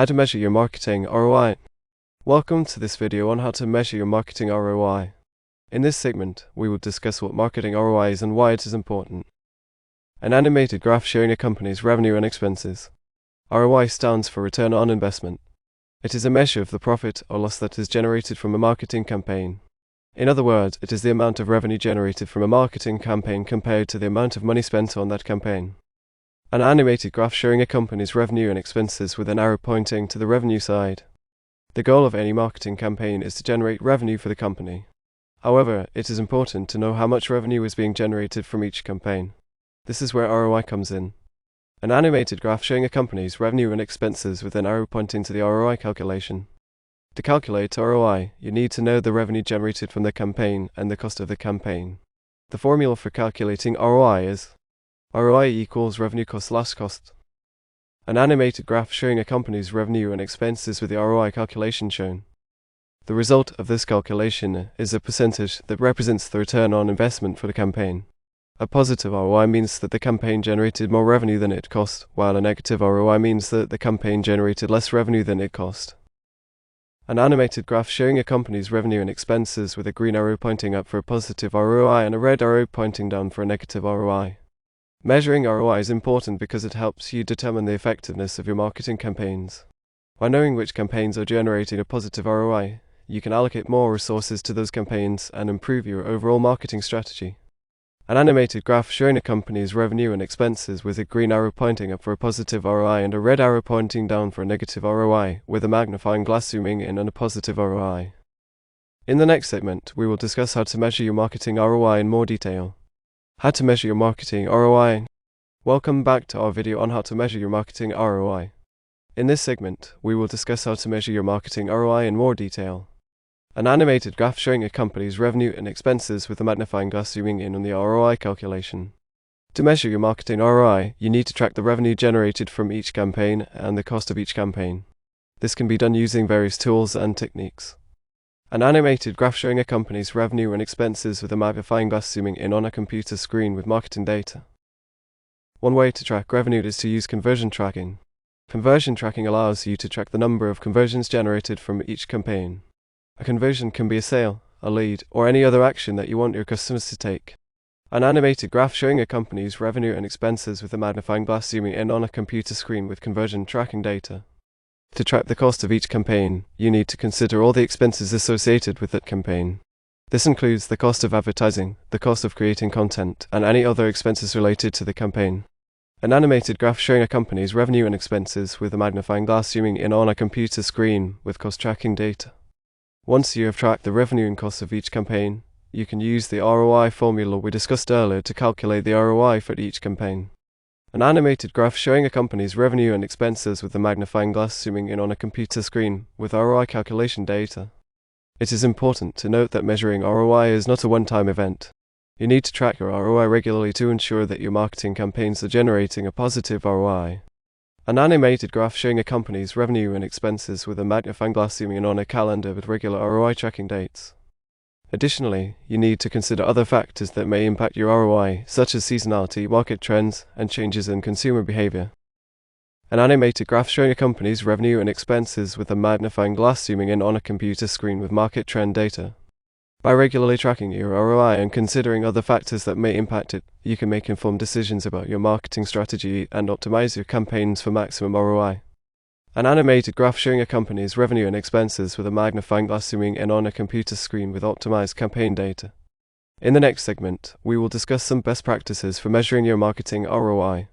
How to measure your marketing ROI. Welcome to this video on how to measure your marketing ROI. In this segment, we will discuss what marketing ROI is and why it is important. An animated graph showing a company's revenue and expenses. ROI stands for return on investment. It is a measure of the profit or loss that is generated from a marketing campaign. In other words, it is the amount of revenue generated from a marketing campaign compared to the amount of money spent on that campaign. An animated graph showing a company's revenue and expenses with an arrow pointing to the revenue side. The goal of any marketing campaign is to generate revenue for the company. However, it is important to know how much revenue is being generated from each campaign. This is where ROI comes in. An animated graph showing a company's revenue and expenses with an arrow pointing to the ROI calculation. To calculate ROI, you need to know the revenue generated from the campaign and the cost of the campaign. The formula for calculating ROI is ROI equals revenue cost less cost. An animated graph showing a company's revenue and expenses with the ROI calculation shown. The result of this calculation is a percentage that represents the return on investment for the campaign. A positive ROI means that the campaign generated more revenue than it cost, while a negative ROI means that the campaign generated less revenue than it cost. An animated graph showing a company's revenue and expenses with a green arrow pointing up for a positive ROI and a red arrow pointing down for a negative ROI. Measuring ROI is important because it helps you determine the effectiveness of your marketing campaigns. By knowing which campaigns are generating a positive ROI, you can allocate more resources to those campaigns and improve your overall marketing strategy. An animated graph showing a company's revenue and expenses with a green arrow pointing up for a positive ROI and a red arrow pointing down for a negative ROI, with a magnifying glass zooming in on a positive ROI. In the next segment, we will discuss how to measure your marketing ROI in more detail. How to measure your marketing ROI. Welcome back to our video on how to measure your marketing ROI. In this segment, we will discuss how to measure your marketing ROI in more detail. An animated graph showing a company's revenue and expenses with a magnifying glass zooming in on the ROI calculation. To measure your marketing ROI, you need to track the revenue generated from each campaign and the cost of each campaign. This can be done using various tools and techniques. An animated graph showing a company's revenue and expenses with a magnifying glass zooming in on a computer screen with marketing data. One way to track revenue is to use conversion tracking. Conversion tracking allows you to track the number of conversions generated from each campaign. A conversion can be a sale, a lead, or any other action that you want your customers to take. An animated graph showing a company's revenue and expenses with a magnifying glass zooming in on a computer screen with conversion tracking data. To track the cost of each campaign, you need to consider all the expenses associated with that campaign. This includes the cost of advertising, the cost of creating content, and any other expenses related to the campaign. An animated graph showing a company's revenue and expenses with a magnifying glass zooming in on a computer screen with cost tracking data. Once you have tracked the revenue and cost of each campaign, you can use the ROI formula we discussed earlier to calculate the ROI for each campaign. An animated graph showing a company's revenue and expenses with a magnifying glass zooming in on a computer screen with ROI calculation data. It is important to note that measuring ROI is not a one-time event. You need to track your ROI regularly to ensure that your marketing campaigns are generating a positive ROI. An animated graph showing a company's revenue and expenses with a magnifying glass zooming in on a calendar with regular ROI tracking dates. Additionally, you need to consider other factors that may impact your ROI, such as seasonality, market trends, and changes in consumer behavior. An animated graph showing a company's revenue and expenses with a magnifying glass zooming in on a computer screen with market trend data. By regularly tracking your ROI and considering other factors that may impact it, you can make informed decisions about your marketing strategy and optimize your campaigns for maximum ROI. An animated graph showing a company's revenue and expenses with a magnifying glass zooming in on a computer screen with optimized campaign data. In the next segment, we will discuss some best practices for measuring your marketing ROI.